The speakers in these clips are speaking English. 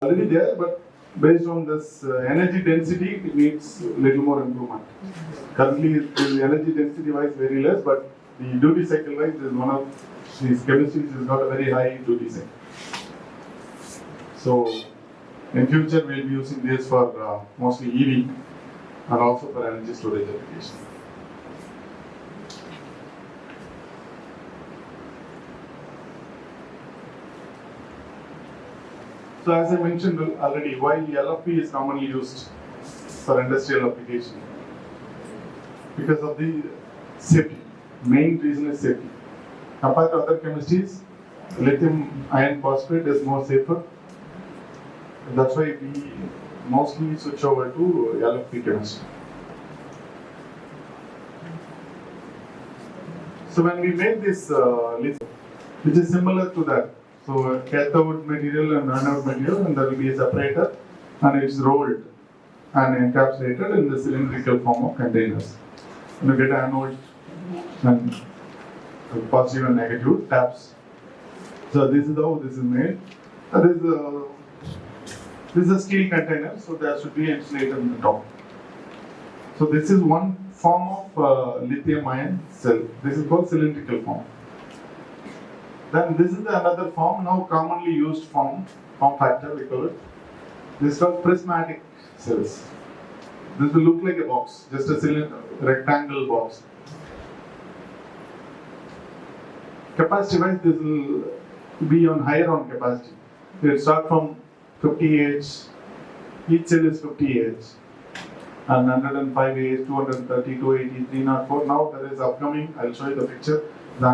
already there, but based on this energy density, it needs little more improvement. Currently, the energy density wise very less, but the duty cycle wise is one of these chemistries has got a very high duty cycle. So, in future, we'll be using this for mostly EV and also for energy storage application. So as I mentioned already, why LFP is commonly used for industrial application? Because of the safety. Main reason is safety. Compared to other chemistries, lithium iron phosphate is more safer. That's why we mostly switch over to LFP chemistry. So when we make this lithium, which is similar to that, so cathode material and anode material, and there will be a separator, and it's rolled and encapsulated in the cylindrical form of containers. And you get anode and positive and negative taps. So this is how this is made. This is a steel container, so there should be insulator in the top. So this is one form of lithium ion cell. This is called cylindrical form. Then this is another form, now commonly used form factor we call it. This is called prismatic cells. This will look like a box, just a cylinder, rectangle box. Capacity wise, this will be on higher on capacity. It will start from 50 Ah, each cell is 50 Ah, and 105 Ah, 230, 280, 304. Now there is upcoming, I'll show you the picture, the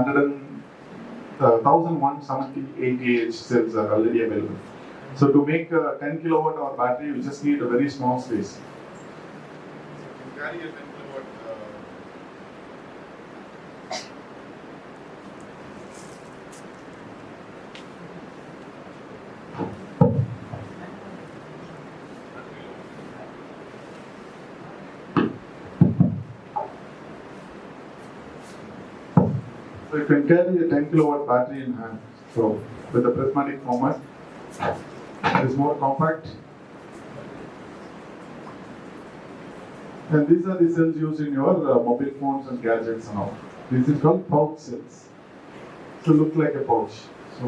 1178 Ah cells are already available. So to make a 10 kilowatt hour battery, you just need a very small space. So carry a 10 kilowatt. So you can carry a 10 kilowatt battery in hand. So with the prismatic format, it is more compact. And these are the cells used in your mobile phones and gadgets and all. This is called pouch cells. So look like a pouch. So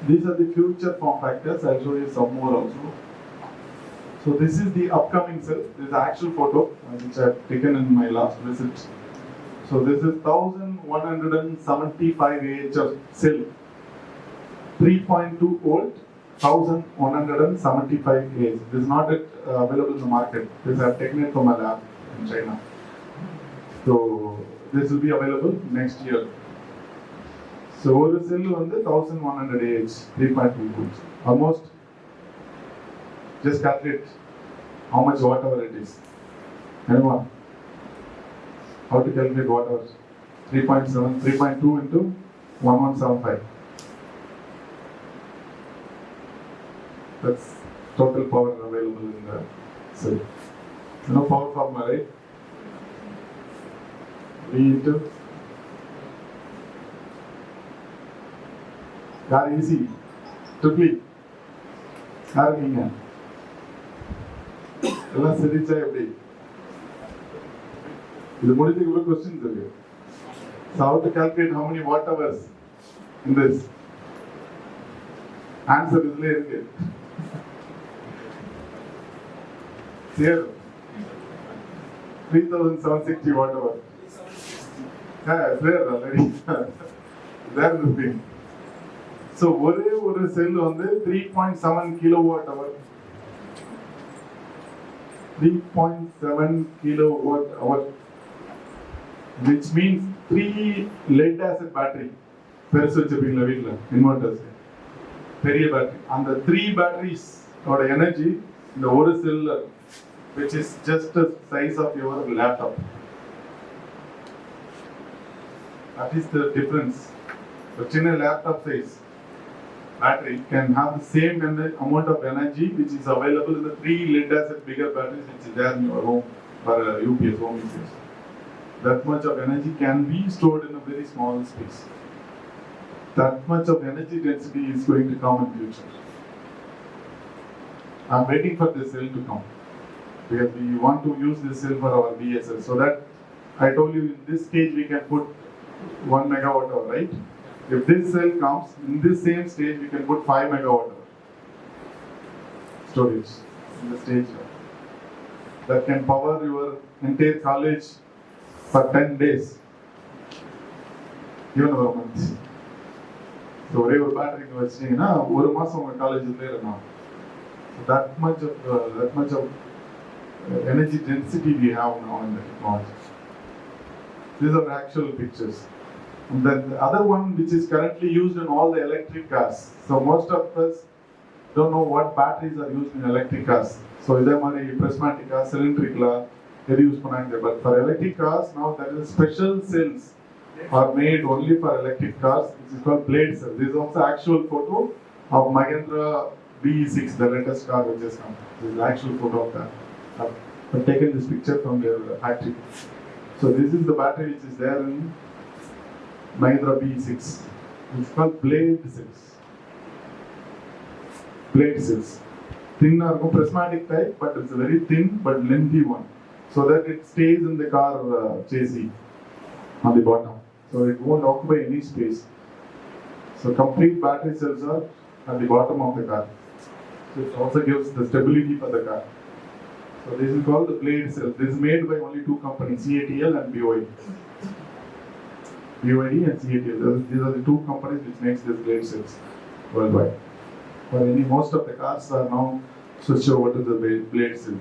these are the future form factors. I'll show you some more also. So this is the upcoming cell. This is the actual photo which I have taken in my last visit. So this is 1175 Ah of cell. 3.2 volt, 1175 Ah. This is not available in the market. This I have taken it from a lab in China. So this will be available next year. So one cell on the 1100 Ah, 3.2 volts. Almost. Just calculate how much watt hour it is. Anyone? How to calculate watt hours? 3.7, 3.2 into 1175. That's total power available in the cell. You know power formula, right? V into very easy. Triple. How எல்லாம் சிரிச்சா எப்படி இது முடிஞ்சு இவ்வளவு questions இருக்கு. So how to calculate how many watt hours in this? Answer இதுல இருக்கு. Here 3760 watt hour. There already. There is the thing. So ஒரே ஒரு செல் வந்து 3.7 kilowatt hour. 3.7 kilowatt hour, which means 3 lead acid battery. பெருசு வச்சிருப்பீங்களா வீட்டில் inverters பெரிய battery, அந்த 3 batteries ஓட எனர்ஜி இந்த ஒரு செல்ல, which is just the size of your laptop. That is the difference. ஒரு சின்ன laptop size battery can have the same amount of energy which is available in the 3 lead acid bigger batteries which is there in your home for UPS home usage. That much of energy can be stored in a very small space. That much of energy density is going to come in future. I'm waiting for this cell to come because we want to use this cell for our BSL. So that I told you in this stage we can put 1 megawatt hour, right? If this cell comes in this same stage, we can put 5 megawatt hour storage in the stage that can power your entire college for 10 days, even a month. So ஒரே ஒரு battery வச்சிட்டீங்கன்னா ஒரு மாசம் உங்க காலேஜ்ல இருக்கணும். That much of energy density we have now in the technology. These are actual pictures. And then the other one which is currently used in all the electric cars. So most of us don't know what batteries are used in electric cars. So இதே மாதிரி prismatic cars, cylindrical எது use பண்ணாங்க. But for electric cars now there is special cells are made only for electric cars, which is called blade cells. This is also actual photo of Mahindra BE6, the latest car which has come. This is the actual photo of that. I've taken this picture from their factory. So this is the battery which is there in Mahindra BE6. It's called blade cells. Blade cells. Thin prismatic type, but it's a very thin but lengthy one, so that it stays in the car chassis on the bottom. So it won't occupy any space. So complete battery cells are at the bottom of the car. So it also gives the stability for the car. So this is called the blade cell. This is made by only two companies, CATL and BYD. BYD and CATL. These are the two companies which makes these blade cells worldwide. But most of the cars are now switched over to the blade cell.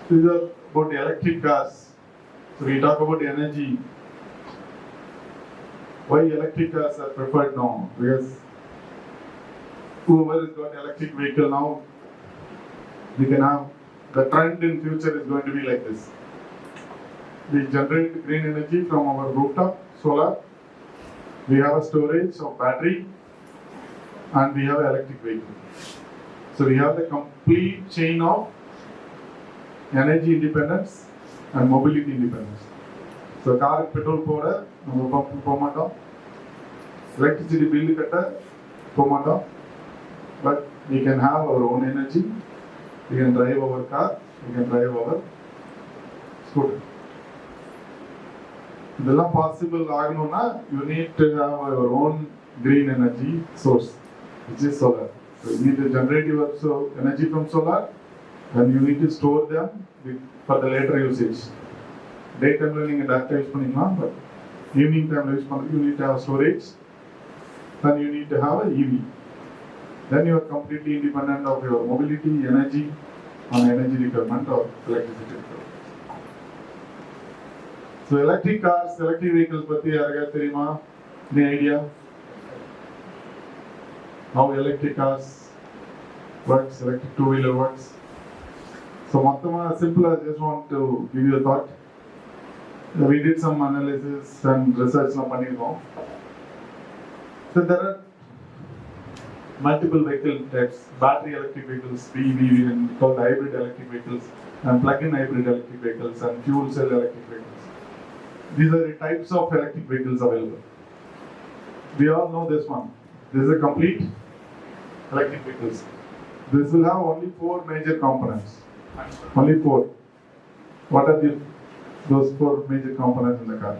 These are about the electric cars. So we talk about energy. Why electric cars are preferred now? Because whoever has got electric vehicle now, we can have the trend in future is going to be like this. We generate green energy from our rooftop solar. We have a storage of battery, and we have electric vehicle. So we have the complete chain of energy independence and mobility independence. So car petrol போட நம்ம pump போக மாட்டோம், electricity bill கட்ட போக மாட்டோம், but we can have our own energy, we can drive our car, we can drive our scooter. இதெல்லாம் possible ஆகணும்னா you need to have your own green energy source, which is solar. So you need to generate your energy from solar, and you need to store them for the later usage. Day time நீங்க டைரக்டா use பண்ணிக்கலாம், but evening time use பண்றது you need to have storage, then you need to have a EV. Then you are completely independent of your mobility, energy, and energy requirement or electricity requirement. So electric cars, electric vehicles பத்தி யாருக்காவது தெரியுமா? Any idea? How electric cars works, electric two-wheeler works? So மொத்தமா simple, I just want to give you a thought. We did some analysis and research பண்ணிருக்கோம். So there are multiple vehicle types, battery electric vehicles, BEV, and called hybrid electric vehicles, and plug-in hybrid electric vehicles, and fuel cell electric vehicles. These are the types of electric vehicles available. We all know this one. This is a complete electric vehicles. This will have only 4 major components. Only 4. What are those 4 major components in the car?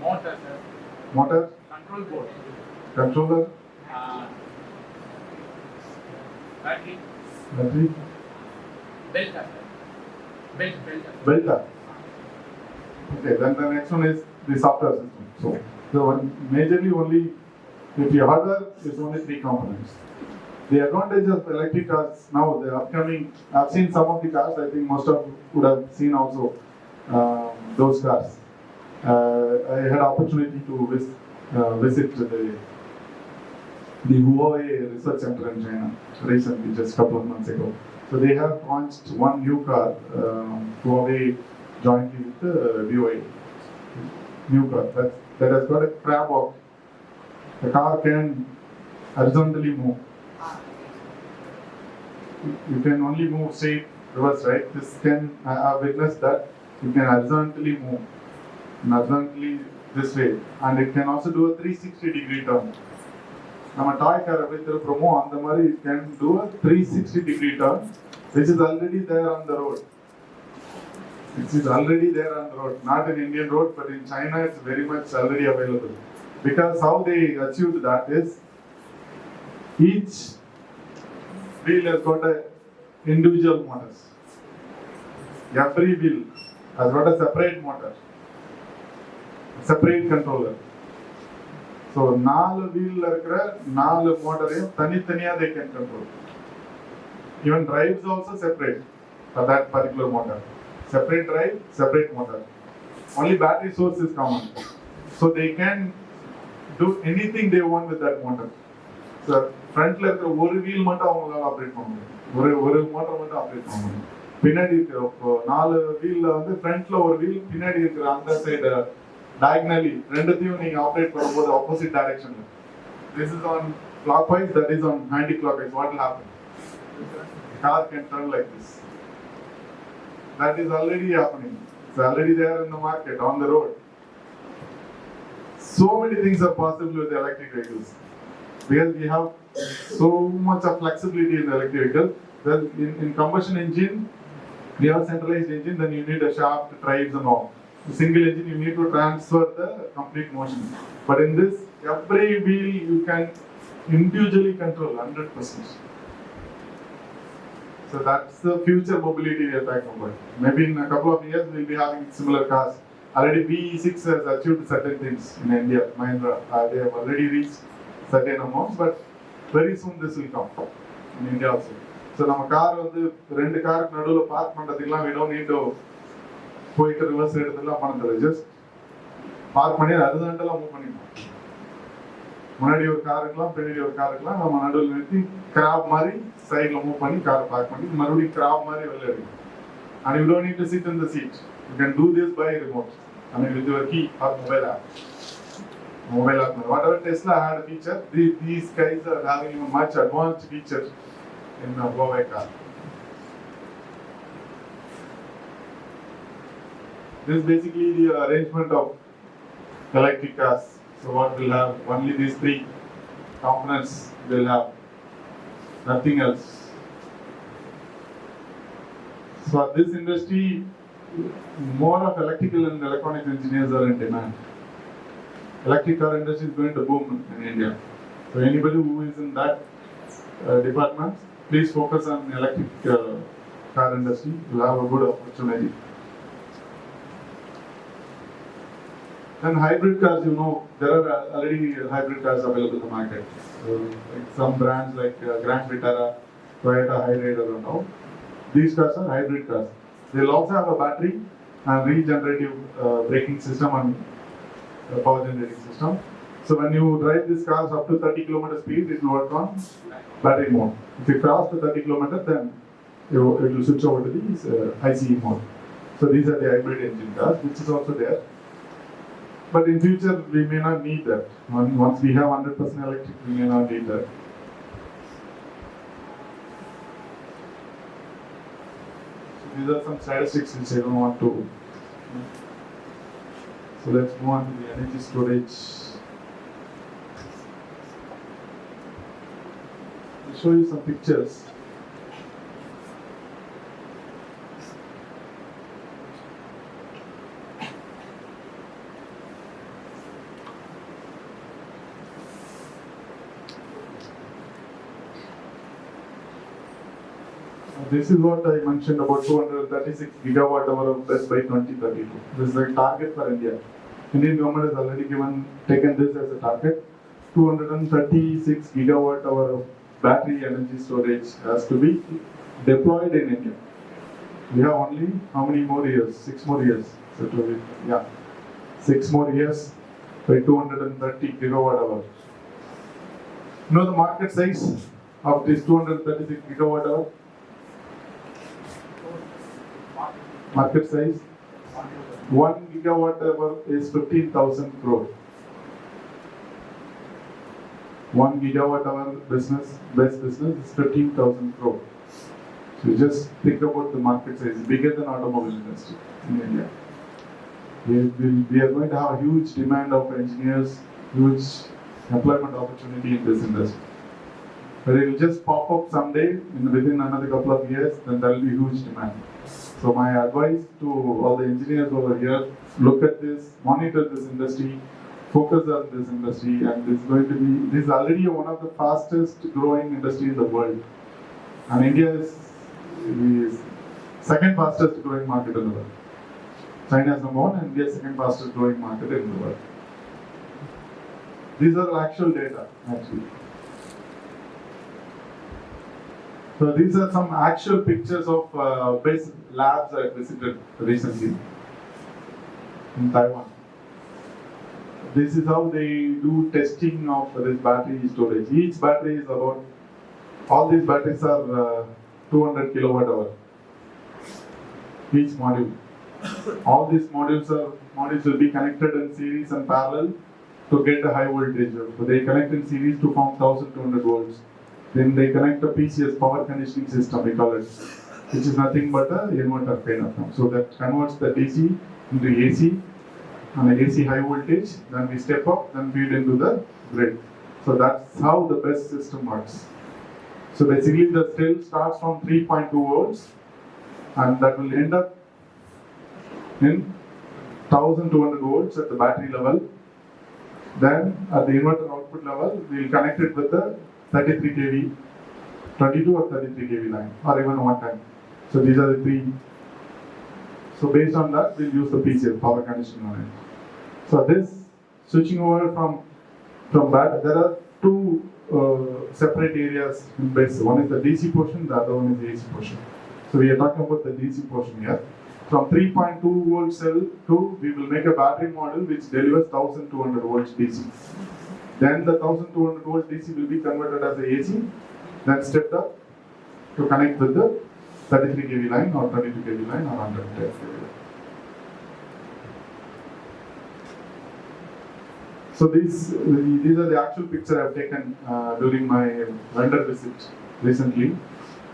Motor, sir. Motor. Control board. Controller. Battery. Battery. Belter, sir. Belter. Okay, then the next one is the software system. So majorly only, if you hardware, it's only 3 components. The advantage of electric cars now, the upcoming, I've seen some of the cars, I think most of you would have seen also those cars. I had opportunity to visit the Huawei Research Center in China recently, just a couple of months ago. So they have launched one new car, Huawei jointly with BYD. New car that has got a crab walk. The car can horizontally move. you can only move straight reverse, right? This can, I've witnessed that you can horizontally move, and horizontally this way, and it can also do a 360-degree turn. நம்ம டாய் car எப்படி திருப்புறோமோ அந்த மாதிரி it can do a 360-degree turn, which is already there on the road. It is already there on the road, not in Indian road, but in China it's very much already available. Because how they achieved that is, each wheel has got a individual motors. Every wheel has got a separate motor, separate controller. So, 4 wheel இருக்கிற 4 மோட்டரையும் தனித்தனியா they can control. Even drives also separate for that particular motor. Separate drive, separate motor. Only battery source is common. So they can do anything they want with that motor. So frontல இருக்கிற ஒரு wheel மட்டும் அவங்களால operate பண்ண முடியும். ஒரு motor மட்டும் operate பண்ண முடியும். பின்னாடி இருக்கிற 4 wheelல வந்து frontல ஒரு wheel, பின்னாடி இருக்கிற அந்த சைடு diagonally ரெண்டுத்தையும் நீங்க ஆபரேட் பண்ணும்போது opposite directionல. This is on clockwise, that is on anti-clockwise. What will happen? The car can turn like this. That is already happening. It's already there in the market, on the road. So many things are possible with electric vehicles. Because we have so much of flexibility in the electric vehicle. Well, in combustion engine, we have centralized engine, then you need a shaft, drives and all. The single engine, you need to transfer the complete motion. But in this, every wheel you can individually control 100%. So that's the future mobility we are talking about. Maybe in a couple of years we'll be having similar cars. Already BE6 has achieved certain things in India. Mahindra, they have already reached certain amounts, but very soon this will come in India also. So நம்ம car வந்து 2 காருக்கு நடுவுல park பண்றதுக்குலாம் we don't need to போயிட்டு reverse எடுத்துலாம் பண்ணதில்லை. Just park பண்ணி ஹரிசாண்டலா move பண்ணிடலாம். முன்னாடி ஒரு காருக்குலாம் பின்னாடி ஒரு காருக்குலாம் நம்ம நடுவில் நிறுத்தி கிராப் மாதிரி சைட்ல மூவ் பண்ணி காரை பார்க் பண்ணி மறுபடியும் கிராப் மாதிரி வெளில எடுக்கணும். And you don't need to sit in the seat. You can do this by remote. I mean with your key or mobile app. Whatever Tesla had a feature, these guys are having a much advanced feature in the Huawei car. This is basically the arrangement of electric cars. So what will have only these 3 components will have, nothing else. So this industry, more of electrical and electronics engineers are in demand. Electric car industry is going to boom in India. So anybody who is in that department, please focus on electric car industry. You'll have a good opportunity. And hybrid cars, you know, there are already hybrid cars available in the market. So, like some brands like Grand Vitara, Toyota Hyryder and all. These cars are hybrid cars. They'll also have a battery and regenerative braking system and power generating system. So when you drive these cars up to 30 km speed, it will work on battery mode. If you cross the 30 km, then it will switch over to the ICE mode. So these are the hybrid engine cars, which is also there. But in future, we may not need that. Once we have 100% electric, we may not need that. So these are some statistics which I don't want to. So let's move on to the energy storage. I'll show you some pictures. This is what I mentioned about 236 gigawatt hour of BESS by 2032. This is a target for India. Indian government has already taken this as a target. 236 gigawatt hour of battery energy storage has to be deployed in India. We have only how many more years? 6 more years. So 6 more years by 230 gigawatt hour. You know the market size of this 236 gigawatt hour? Market size 1 gigawatt hour is 15,000 crore. 1 gigawatt hour BESS business is 15,000 crore. So just think about the market size, bigger than automobile industry in India. We are going to have a huge demand of engineers, huge employment opportunity in this industry. But it will just pop up someday within another couple of years, then there will be huge demand. So my advice to all the engineers over here, look at this, monitor this industry, focus on this industry, and this is already one of the fastest growing industry in the world. And India is second fastest growing market in the world. China is number one, and India is second fastest growing market in the world. These are actual data, actually. So these are some actual pictures of best labs I visited recently in Taiwan. This is how they do testing of this battery storage. Each battery is about, all these batteries are 200 kilowatt hour. Each module. All these modules will be connected in series and parallel to get a high voltage. So they connect in series to form 1200 volts. Then they connect a PCS, power conditioning system, we call it, which is nothing but a inverter kind of thing. So that converts the DC into AC, and the AC high voltage, then we step up, then feed into the grid. So that's how the BESS system works. So basically the cell starts from 3.2 volts, and that will end up in 1200 volts at the battery level. Then at the inverter output level, we will connect it with the 33 kV, 22 or 33 kV line, or even one time. So these are the three. So based on that, we'll use the PCS, power conditioning on it. So this switching over from that, there are two separate areas in BESS. One is the DC portion, the other one is the AC portion. So we are talking about the DC portion here. From 3.2 volt cell to, we will make a battery model which delivers 1200 volts DC. Then the 1200 volt DC will be converted as a AC, then stepped up to connect with the 33 kV line or 32 kV line or 110 kV line. So these are the actual pictures I've taken during my vendor visit recently.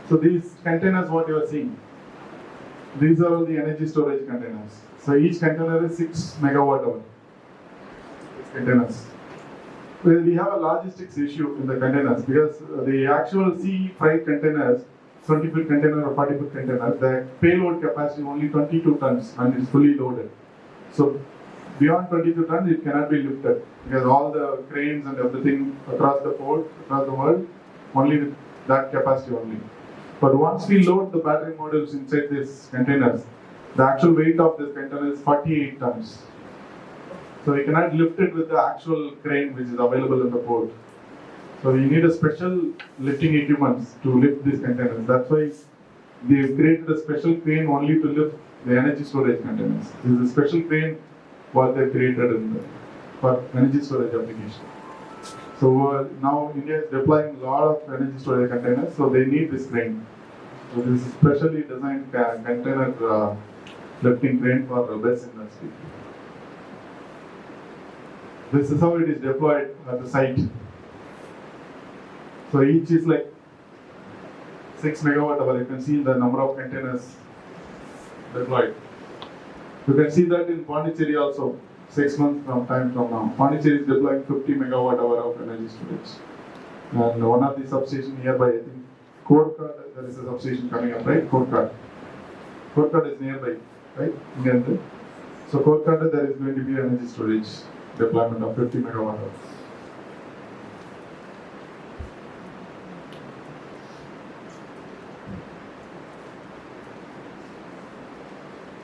So these containers, what you are seeing, these are all the energy storage containers. So each container is 6 megawatt hour. Containers. Well, we have a logistics issue in the containers because the actual sea freight containers, 20-foot container or 40-foot container, the payload capacity is only 22 tons and it's fully loaded. So beyond 22 tons, it cannot be lifted because all the cranes and everything across the port, across the world, only with that capacity only. But once we load the battery modules inside these containers, the actual weight of this container is 48 tons. So we cannot lift it with the actual crane which is available in the port. So we need a special lifting equipment to lift these containers. That's why they created a special crane only to lift the energy storage containers. This is a special crane what they created for energy storage application. So now India is deploying a lot of energy storage containers, so they need this crane. So this is specially designed container lifting crane for the BESS industry. This is how it is deployed at the site. So each is like 6 megawatt hour. You can see the number of containers deployed. You can see that in Pondicherry also, 6 months from now. Pondicherry is deploying 50 megawatt hour of energy storage. And one of the substations nearby, I think, Korkad, there is a substation coming up, right? Korkad. Korkad is nearby, right? So Korkad, there is going to be energy storage deployment of 50 megawatt hours.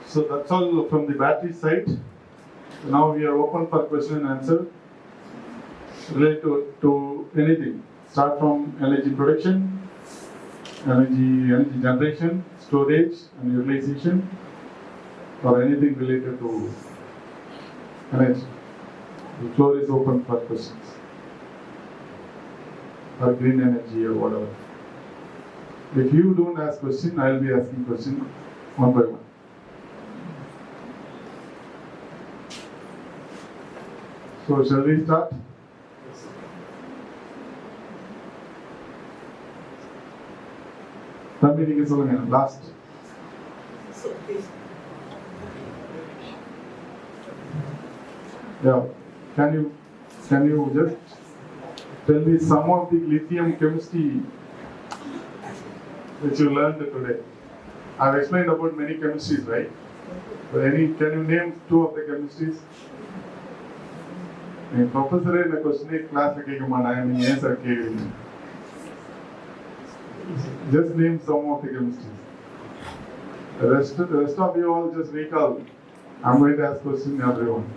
So that's all from the battery side. Now we are open for question and answer related to anything. Start from energy production, energy generation, storage and utilization, or anything related to energy. The floor is open for questions. Or green energy or whatever. If you don't ask question, I will be asking question one by one. So shall we start? தம்பி நீங்க சொல்லுங்க last. Yeah, can you just tell me some of the lithium chemistry which you learned today? I've explained about many chemistries, right? So can you name 2 of the chemistries? The professor in the question class answer. Just name some of the chemistries. The rest of you all just recall. I'm going to ask questions to everyone.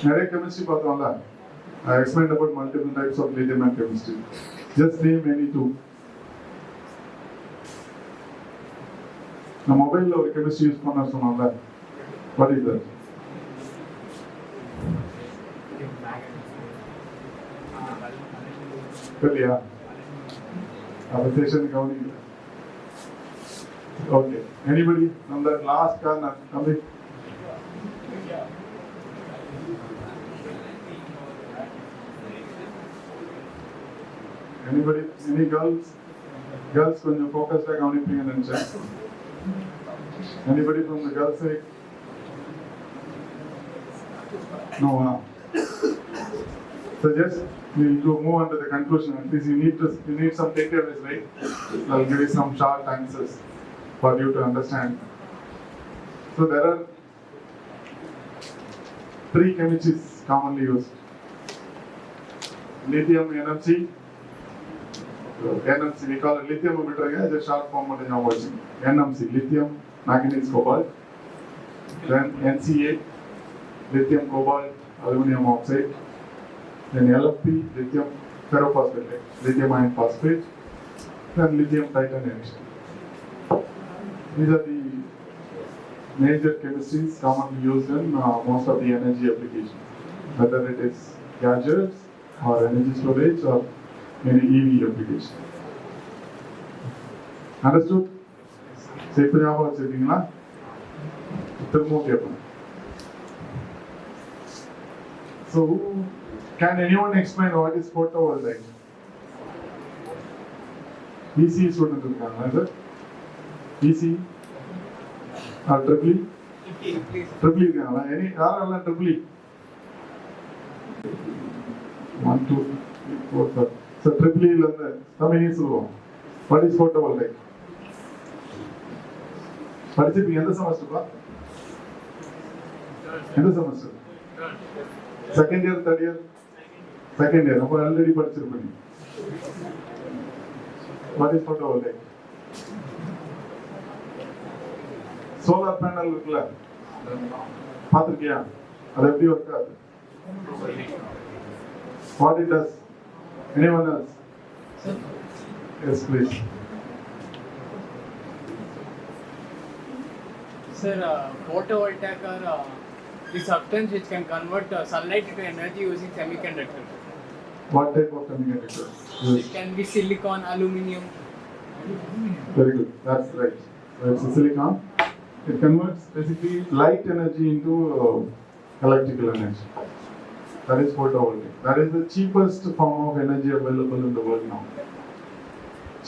நிறைய chemistry பார்த்தோம்ல. I explained about multiple types of lithium and chemistry. Just name any 2. நான் மொபைல்ல ஒரு chemistry use பண்ண சொன்னோம்ல. What is that? சரியா? அப்ப session கவனிங்க. Okay. Anybody from that last corner? Come in. Anybody? Any girls? Girls, கொஞ்சம் focused-ஆ கவனிப்பீங்கன்னு நினைச்சேன். Anybody from the girls side? No. So just we'll go move on to the conclusion. At least you need some takeaways, right? I'll give you some short answers for you to understand. So there are 3 chemistries commonly used. Lithium NMC. NMC, we call it lithium emitter, as a short form of the NMC, lithium manganese cobalt. Then NCA, lithium cobalt aluminum oxide. Then LFP, lithium ferrophosphate, lithium iron phosphate. Then lithium titanate. These are the major chemistries commonly used in most of the energy applications, whether it is gadgets or energy storage or any EV application. Understood? Safe ஞாபகம் வச்சிருக்கீங்களா? திரும்பவும் கேட்பேன். So, can anyone explain what is photovoltaic? EC student இருக்காங்க, is it? EC or triple E? Triple E இருக்காங்களா? யாரெல்லாம் triple E? 1, 2, 3, 4, 5. So triple E இருந்து தமிழ் சொல்லுவோம். What is photovoltaic? படிச்சிருக்கீங்க எந்த செமஸ்டர்ப்பா? எந்த semester? Second year, third year? Second year. அப்போ already படிச்சிருப்பீங்க. What is photovoltaic? Solar panel இருக்குல்ல, பார்த்திருக்கியா? அது எப்படி ஒர்க் ஆகுது? What it does? Anyone else? Yes, please. Sir, photovoltaic are the substance which can convert sunlight into energy using semiconductor. What type of semiconductor? It can be silicon, aluminum. Very good. That's right. So it's a silicon. It converts basically light energy into electrical energy. That is photovoltaic. That is the cheapest form of energy available in the world now.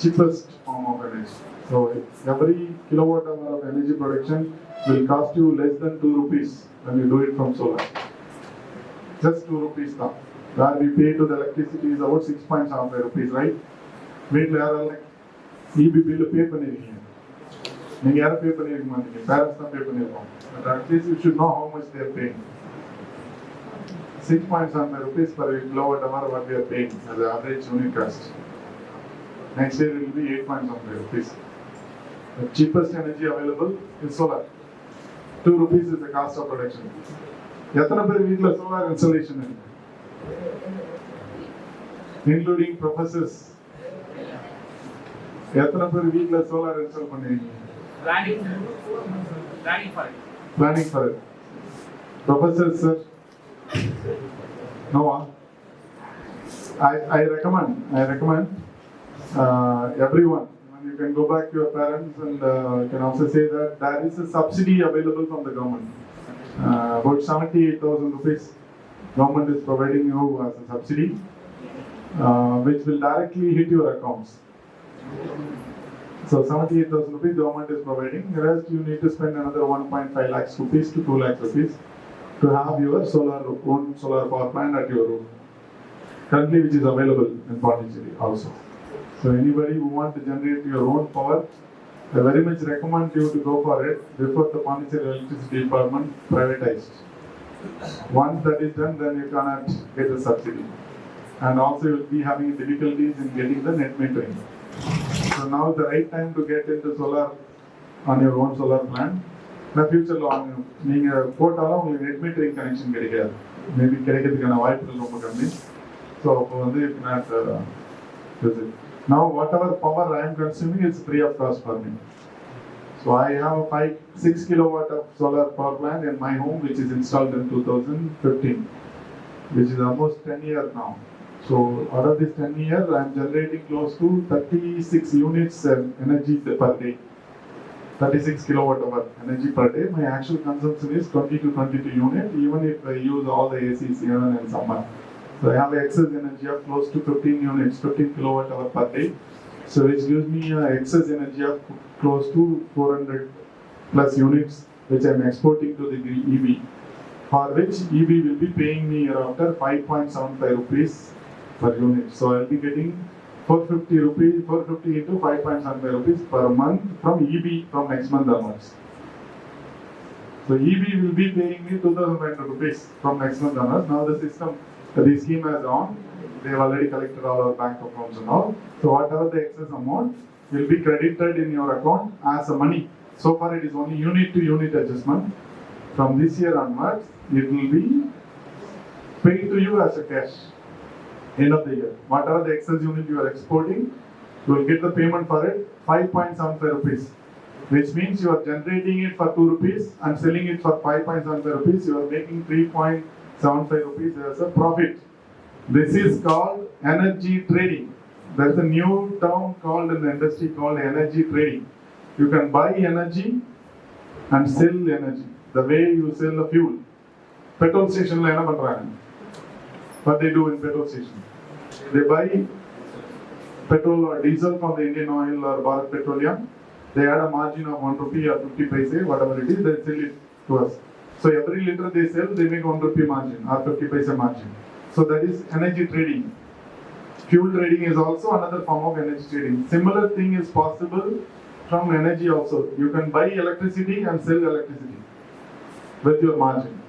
Cheapest form of energy. So every kilowatt hour of energy production will cost you less than 2 rupees when you do it from solar. Just 2 rupees now. Where we pay to the electricity is about 6.75 rupees, right? வீட்டில் யாரெல்லாம் EB bill pay பண்ணிருக்கீங்க? நீங்க யாரும் pay பண்ணிருக்க மாட்டீங்க. Parents தான் pay பண்ணிருக்கோம். But at least you should know how much they are paying. 6.75 rupees per kilowatt hour what we are paying as the average unit cost. Next year it will be 8.75 rupees. The cheapest energy available is solar. 2 rupees is the cost of production. எத்தனை பேர் வீட்ல solar installation இருக்கு? Including professors. எத்தனை பேர் வீட்ல solar install பண்ணிருக்கீங்க? Planning for it. Planning for it. Professors, sir? No one? I recommend everyone. You can go back to your parents and you can also say that there is a subsidy available from the government. About 78,000 rupees government is providing you as a subsidy. which will directly hit your accounts. So 78,000 rupees government is providing. The rest you need to spend another 1.5 lakhs rupees to 2 lakhs rupees to have your own solar power plant at your room. Currently, which is available in Pondicherry also. So anybody who want to generate your own power, I very much recommend you to go for it before the Pondicherry Electricity Department privatized. Once that is done, then you cannot get the subsidy. And also you will be having difficulties in getting the net metering. So now is the right time to get into solar on your own solar plant. In the future, நீங்கள் போட்டாலும் உங்களுக்கு net metering connection கிடைக்காது. Maybe கிடைக்கிறதுக்கான வாய்ப்புகள் ரொம்ப கம்மி. So அப்போ வந்து you cannot use it. Now whatever power I am consuming is free of cost for me. So I have a 6 kilowatt of solar power plant in my home, which is installed in 2015, which is almost 10 years now. So out of this 10 years, I am generating close to 36 units energy per day. 36 kilowatt hour energy per day. My actual consumption is 20 to 22 units, even if I use all the ACs even in summer. So I have excess energy of close to 15 units, 15 kilowatt hour per day. So which gives me excess energy of close to 400 plus units, which I am exporting to the EB, for which EB will be paying me after 5.75 rupees per unit. So I will be getting 450 into 5.75 rupees per month from EB from next month onwards. So EB will be paying me 2,500 rupees from next month onwards. Now the system, the scheme has on. They have already collected all our bank accounts and all. So whatever the excess amount will be credited in your account as a money. So far it is only unit to unit adjustment. From this year onwards, it will be paid to you as a cash. End of the year. Whatever the excess unit you are exporting, you will get the payment for it 5.75 rupees. Which means you are generating it for 2 rupees and selling it for 5.75 rupees. You are making 3.75 rupees as a profit. This is called energy trading. There is a new term called in the industry called energy trading. You can buy energy and sell energy. The way you sell the fuel. Petrol station la enna pandranga? What they do in petrol station? They buy petrol or diesel from the Indian Oil or Bharat Petroleum. They add a margin of 1 rupee or 50 paise, whatever it is, they sell it to us. So every liter they sell, they make 1 rupee margin or 50 paise margin. So that is energy trading. Fuel trading is also another form of energy trading. Similar thing is possible from energy also. You can buy electricity and sell electricity with your margin.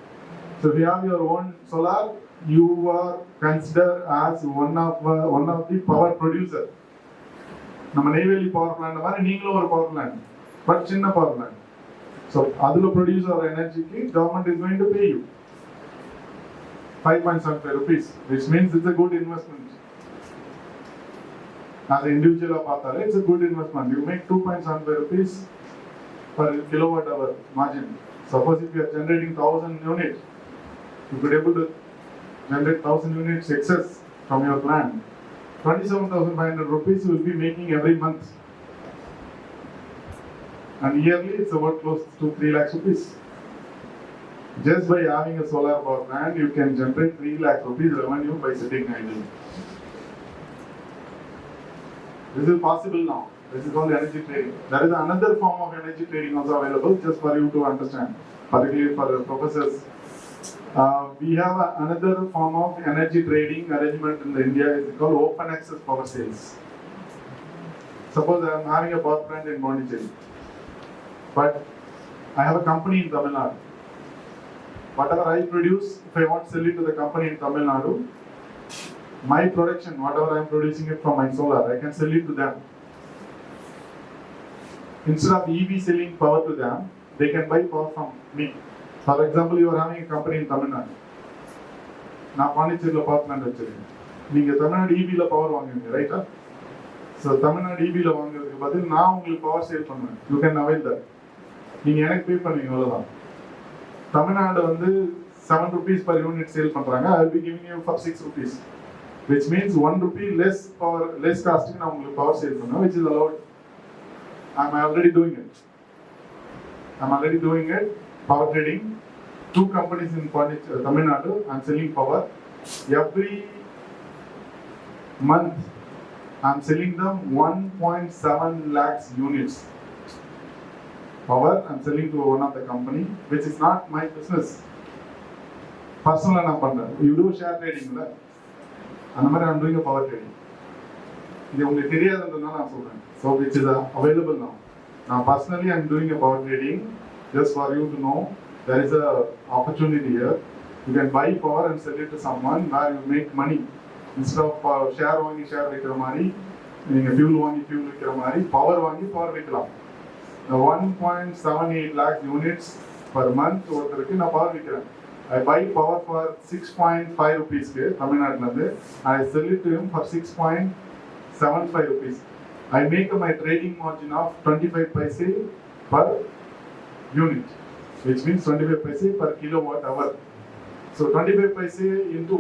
So if you have your own solar, you are considered as one of the power producer. நம்ம Neyveli power plant மாதிரி நீங்களும் ஒரு power plant, but சின்ன power plant. So அதில் produce ஆகிற எனர்ஜிக்கு government is going to pay you 5.75 rupees, which means it's a good investment. As an individual பார்த்தா, it's a good investment. You make 2.75 rupees per kilowatt hour margin. Suppose if you are generating 1,000 units, you could able to generate 1,000 units excess from your plant. 27,500 rupees you will be making every month. And yearly it's about close to 3 lakhs rupees. Just by having a solar power plant, you can generate 3 lakh rupees revenue by sitting idle. This is possible now. This is called energy trading. There is another form of energy trading also available, just for you to understand, particularly for the professors. We have another form of energy trading arrangement in India. It's called open access power sales. Suppose I am having a power plant in Pondicherry, but I have a company in Tamil Nadu. Whatever I produce, if I want to sell it to the company in Tamil Nadu, my production, whatever I am producing it from my solar, I can sell it to them. Instead of EB selling power to them, they can buy power from me. For example, you are having a company in Tamil Nadu. நான் பாண்டிச்சேரியில் power plant வச்சிருக்கேன். நீங்கள் Tamil Nadu EBல power வாங்குவீங்க, ரைட்டா? So Tamil Nadu EBல வாங்குறதுக்கு பதில் நான் உங்களுக்கு பவர் சேல் பண்ணுவேன். You can avail that. நீங்கள் எனக்கு பே பண்ணுவீங்க, அவ்வளோதான். தமிழ்நாடு வந்து 7 rupees per unit சேல் பண்ணுறாங்க. I will be giving you for 6 rupees. Which means 1 rupee less costing நான் உங்களுக்கு பவர் சேல் பண்ணுவேன், which is allowed. I'm already doing it. Power trading. 2 companies in Tamil Nadu. I'm selling power. Every month, I'm selling them 1.7 lakhs units. Power, I'm selling to one of the company, which is not my business. Personal நான் பண்றேன். You do share trading இல்ல? அந்த மாதிரி I'm doing a power trading. இது உங்களுக்கு தெரியாதுன்றதுனால நான் சொல்றேன். So which is available now. Now personally I'm doing a power trading just for you to know there is a opportunity here. You can buy power and sell it to someone where you make money. Instead of share வாங்கி share விக்கிற மாதிரி நீங்க fuel வாங்கி fuel விக்கிற மாதிரி power வாங்கி power விக்கலாம். 1.78 lakh units per month ஒருத்தருக்கு நான் power விக்கிறேன். I buy power for 6.5 rupees க்கு தமிழ்நாட்டுல இருந்து I sell it to him for 6.75 rupees. I make my trading margin of 25 paise per unit, which means 25 paise per kilowatt hour. So 25 paise into